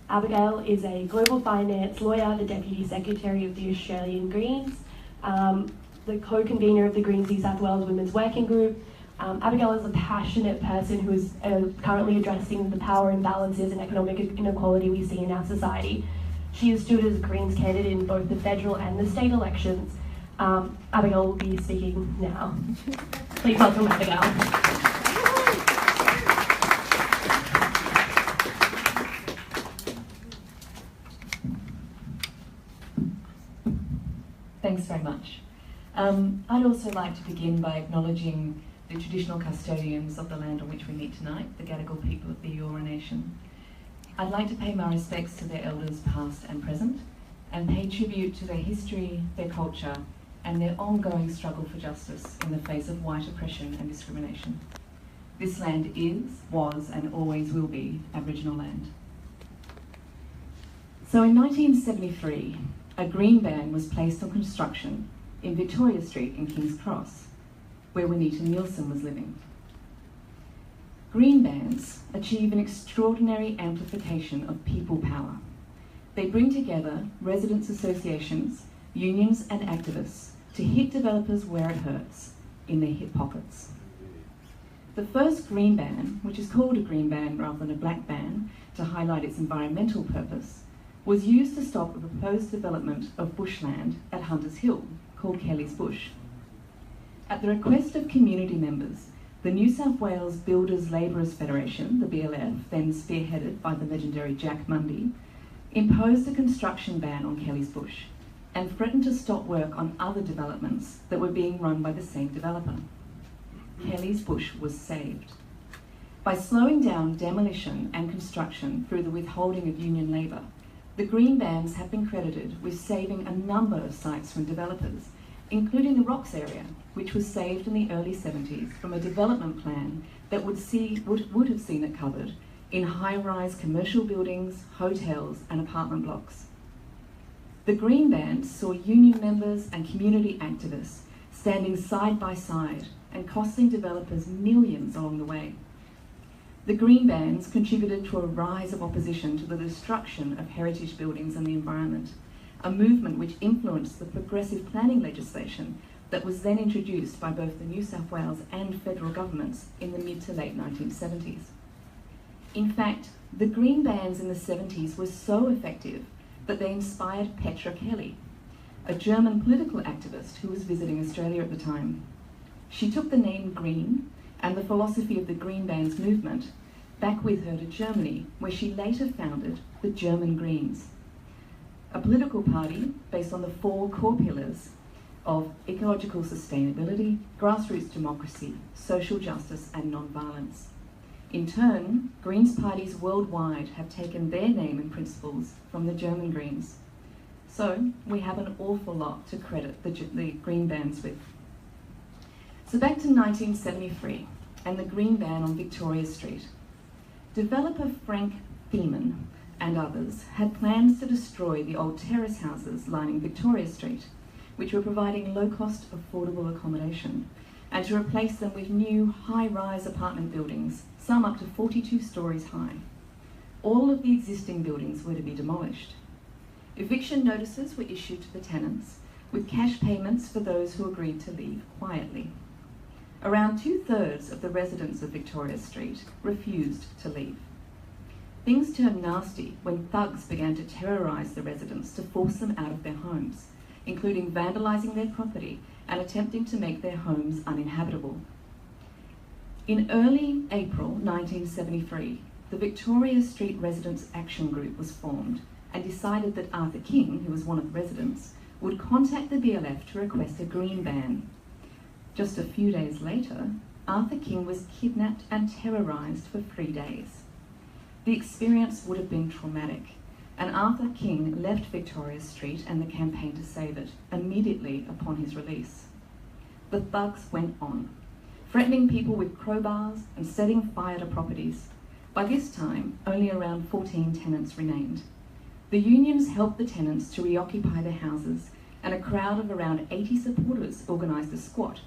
Abigail is a global finance lawyer, the Deputy Secretary of the Australian Greens, the co-convener of the Greens New South Wales Women's Working Group. Abigail is a passionate person who is currently addressing the power imbalances and economic inequality we see in our society. She has stood as a Greens candidate in both the federal and the state elections. Abigail will be speaking now. Please welcome Abigail. Thanks very much. I'd also like to begin by acknowledging the traditional custodians of the land on which we meet tonight, the Gadigal people of the Eora Nation. I'd like to pay my respects to their elders past and present, and pay tribute to their history, their culture, and their ongoing struggle for justice in the face of white oppression and discrimination. This land is, was, and always will be Aboriginal land. So in 1973, a green ban was placed on construction in Victoria Street in King's Cross, where Juanita Nielsen was living. Green bans achieve an extraordinary amplification of people power. They bring together residents' associations, unions and activists to hit developers where it hurts, in their hip pockets. The first green ban, which is called a green ban rather than a black ban to highlight its environmental purpose, was used to stop a proposed development of bushland at Hunters Hill, called Kelly's Bush. At the request of community members, the New South Wales Builders Labourers Federation, the BLF, then spearheaded by the legendary Jack Mundy, imposed a construction ban on Kelly's Bush and threatened to stop work on other developments that were being run by the same developer. Kelly's Bush was saved. By slowing down demolition and construction through the withholding of union labour, the green bans have been credited with saving a number of sites from developers, including the Rocks area, which was saved in the early 70s from a development plan that would have seen it covered in high-rise commercial buildings, hotels and apartment blocks. The green bans saw union members and community activists standing side by side and costing developers millions along the way. The green bans contributed to a rise of opposition to the destruction of heritage buildings and the environment, a movement which influenced the progressive planning legislation that was then introduced by both the New South Wales and federal governments in the mid to late 1970s. In fact, the green bans in the 70s were so effective that they inspired Petra Kelly, a German political activist who was visiting Australia at the time. She took the name Green and the philosophy of the green bans movement back with her to Germany, where she later founded the German Greens, a political party based on the 4 core pillars of ecological sustainability, grassroots democracy, social justice and non-violence. In turn, Greens parties worldwide have taken their name and principles from the German Greens. So we have an awful lot to credit the green bans with. So back to 1973 and the green ban on Victoria Street. Developer Frank Thiemann and others had plans to destroy the old terrace houses lining Victoria Street, which were providing low-cost, affordable accommodation, and to replace them with new high-rise apartment buildings, some up to 42 stories high. All of the existing buildings were to be demolished. Eviction notices were issued to the tenants, with cash payments for those who agreed to leave quietly. Around 2/3 of the residents of Victoria Street refused to leave. Things turned nasty when thugs began to terrorise the residents to force them out of their homes, including vandalising their property and attempting to make their homes uninhabitable. In early April 1973, the Victoria Street Residents Action Group was formed and decided that Arthur King, who was one of the residents, would contact the BLF to request a green ban. Just a few days later, Arthur King was kidnapped and terrorised for 3 days. The experience would have been traumatic, and Arthur King left Victoria Street and the campaign to save it immediately upon his release. The thugs went on, threatening people with crowbars and setting fire to properties. By this time, only around 14 tenants remained. The unions helped the tenants to reoccupy their houses, and a crowd of around 80 supporters organised a squat.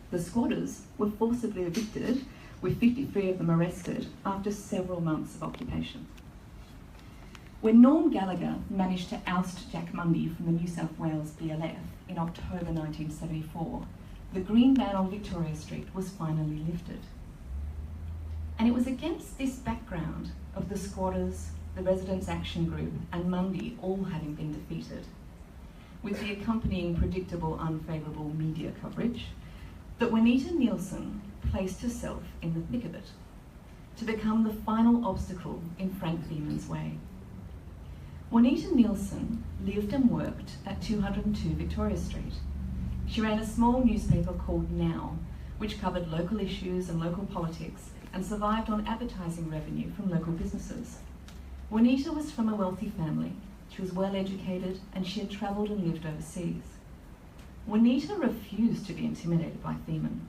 The squatters were forcibly evicted, with 53 of them arrested after several months of occupation. When Norm Gallagher managed to oust Jack Mundey from the New South Wales BLF in October 1974, the green ban on Victoria Street was finally lifted. And it was against this background of the squatters, the Residents' Action Group, and Mundey all having been defeated, with the accompanying predictable unfavourable media coverage, that Juanita Nielsen placed herself in the thick of it, to become the final obstacle in Frank Thieman's way. Juanita Nielsen lived and worked at 202 Victoria Street. She ran a small newspaper called Now, which covered local issues and local politics and survived on advertising revenue from local businesses. Juanita was from a wealthy family. She was well educated and she had travelled and lived overseas. Juanita refused to be intimidated by Thiemann.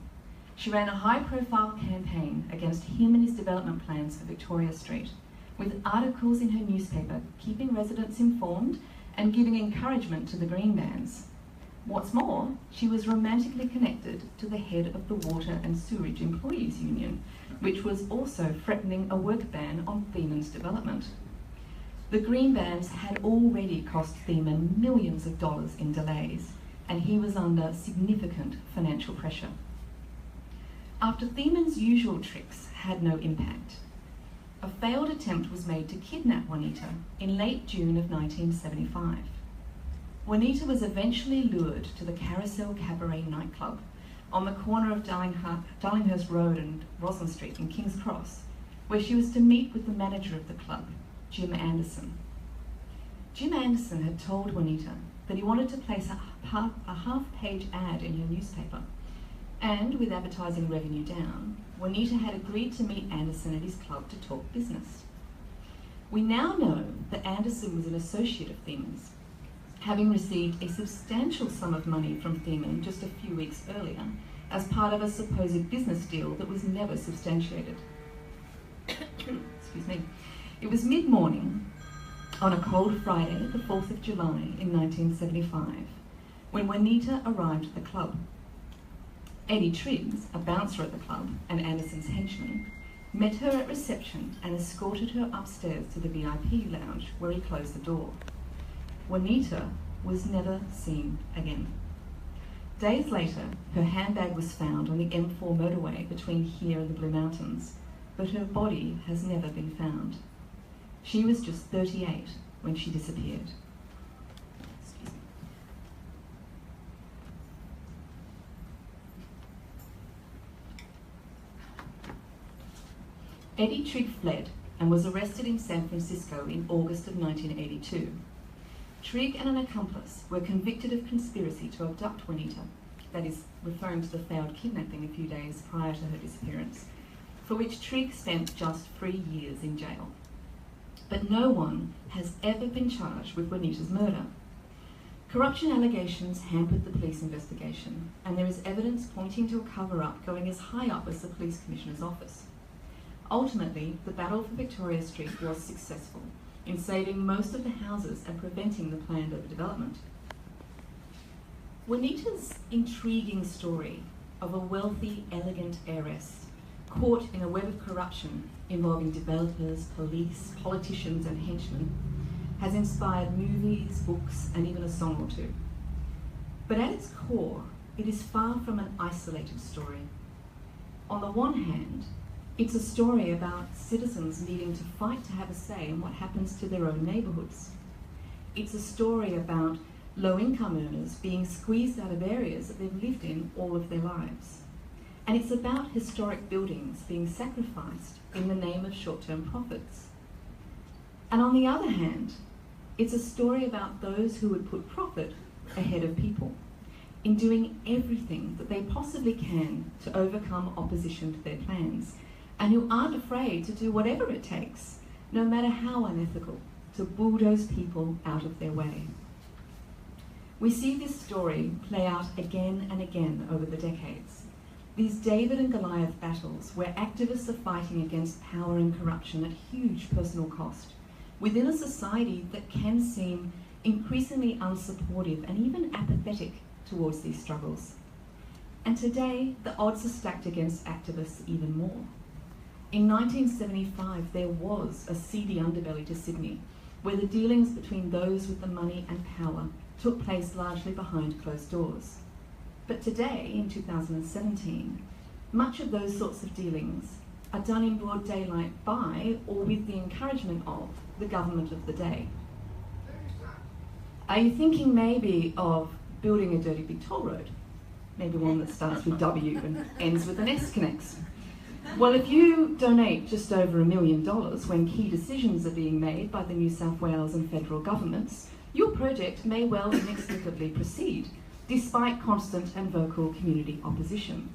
She ran a high-profile campaign against him and his development plans for Victoria Street, with articles in her newspaper keeping residents informed and giving encouragement to the green bans. What's more, she was romantically connected to the head of the Water and Sewerage Employees Union, which was also threatening a work ban on Themann's development. The green bans had already cost Thiemann millions of dollars in delays, and he was under significant financial pressure. After Thiemann's usual tricks had no impact, a failed attempt was made to kidnap Juanita in late June of 1975. Juanita was eventually lured to the Carousel Cabaret nightclub on the corner of Darlinghurst Road and Roslyn Street in King's Cross, where she was to meet with the manager of the club, Jim Anderson. Jim Anderson had told Juanita that he wanted to place a half-page ad in her newspaper, and with advertising revenue down, Juanita had agreed to meet Anderson at his club to talk business. We now know that Anderson was an associate of Thiemann's, having received a substantial sum of money from Thiemann just a few weeks earlier as part of a supposed business deal that was never substantiated. Excuse me. It was mid-morning on a cold Friday, the 4th of July in 1975, when Juanita arrived at the club. Eddie Triggs, a bouncer at the club and Anderson's henchman, met her at reception and escorted her upstairs to the VIP lounge where he closed the door. Juanita was never seen again. Days later, her handbag was found on the M4 motorway between here and the Blue Mountains, but her body has never been found. She was just 38 when she disappeared. Excuse me. Eddie Trigg fled and was arrested in San Francisco in August of 1982. Trigg and an accomplice were convicted of conspiracy to abduct Juanita, that is, referring to the failed kidnapping a few days prior to her disappearance, for which Trigg spent just 3 years in jail. But no one has ever been charged with Juanita's murder. Corruption allegations hampered the police investigation, and there is evidence pointing to a cover-up going as high up as the police commissioner's office. Ultimately, the battle for Victoria Street was successful in saving most of the houses and preventing the planned overdevelopment. Juanita's intriguing story of a wealthy, elegant heiress caught in a web of corruption involving developers, police, politicians and henchmen has inspired movies, books and even a song or two. But at its core, it is far from an isolated story. On the one hand, it's a story about citizens needing to fight to have a say in what happens to their own neighbourhoods. It's a story about low-income earners being squeezed out of areas that they've lived in all of their lives. And it's about historic buildings being sacrificed in the name of short-term profits. And on the other hand, it's a story about those who would put profit ahead of people in doing everything that they possibly can to overcome opposition to their plans, and who aren't afraid to do whatever it takes, no matter how unethical, to bulldoze people out of their way. We see this story play out again and again over the decades. These David and Goliath battles where activists are fighting against power and corruption at huge personal cost, within a society that can seem increasingly unsupportive and even apathetic towards these struggles. And today, the odds are stacked against activists even more. In 1975, there was a seedy underbelly to Sydney, where the dealings between those with the money and power took place largely behind closed doors. But today, in 2017, much of those sorts of dealings are done in broad daylight by, or with the encouragement of, the government of the day. Are you thinking maybe of building a dirty big toll road? Maybe one that starts with W and ends with an S connects. Well, if you donate just over $1 million when key decisions are being made by the New South Wales and federal governments, your project may well inexplicably proceed, despite constant and vocal community opposition.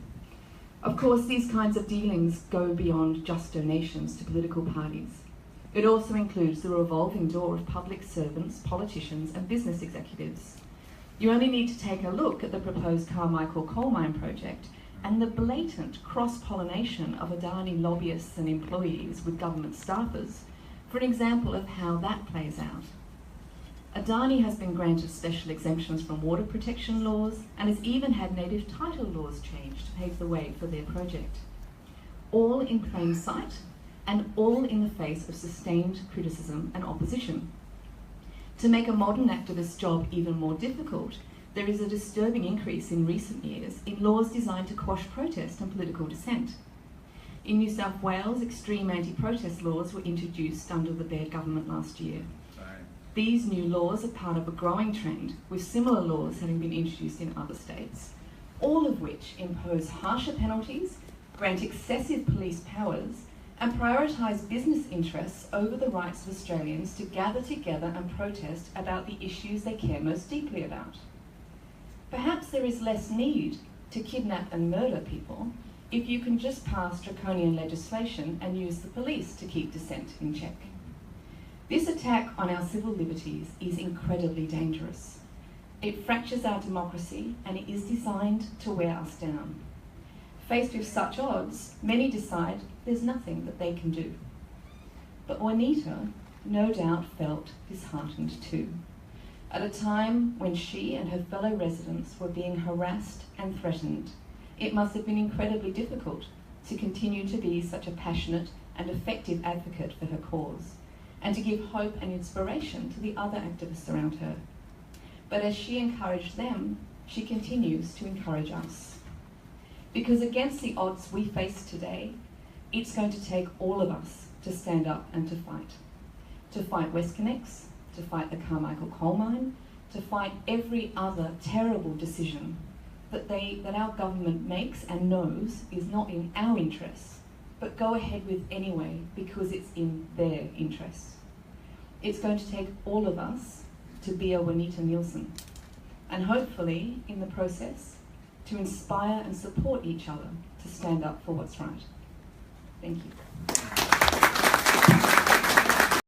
Of course, these kinds of dealings go beyond just donations to political parties. It also includes the revolving door of public servants, politicians, and business executives. You only need to take a look at the proposed Carmichael coal mine project and the blatant cross-pollination of Adani lobbyists and employees with government staffers for an example of how that plays out. Adani has been granted special exemptions from water protection laws and has even had native title laws changed to pave the way for their project. All in plain sight and all in the face of sustained criticism and opposition. To make a modern activist's job even more difficult, there is a disturbing increase in recent years in laws designed to quash protest and political dissent. In New South Wales, extreme anti-protest laws were introduced under the Baird government last year. These new laws are part of a growing trend, with similar laws having been introduced in other states, all of which impose harsher penalties, grant excessive police powers, and prioritise business interests over the rights of Australians to gather together and protest about the issues they care most deeply about. Perhaps there is less need to kidnap and murder people if you can just pass draconian legislation and use the police to keep dissent in check. This attack on our civil liberties is incredibly dangerous. It fractures our democracy and it is designed to wear us down. Faced with such odds, many decide there's nothing that they can do. But Juanita no doubt felt disheartened too, at a time when she and her fellow residents were being harassed and threatened. It must have been incredibly difficult to continue to be such a passionate and effective advocate for her cause, and to give hope and inspiration to the other activists around her. But as she encouraged them, she continues to encourage us. Because against the odds we face today, it's going to take all of us to stand up and to fight. To fight WestConnex, to fight the Carmichael coal mine, to fight every other terrible decision that our government makes and knows is not in our interests, but go ahead with anyway because it's in their interests. It's going to take all of us to be a Juanita Nielsen, and hopefully, in the process, to inspire and support each other to stand up for what's right. Thank you.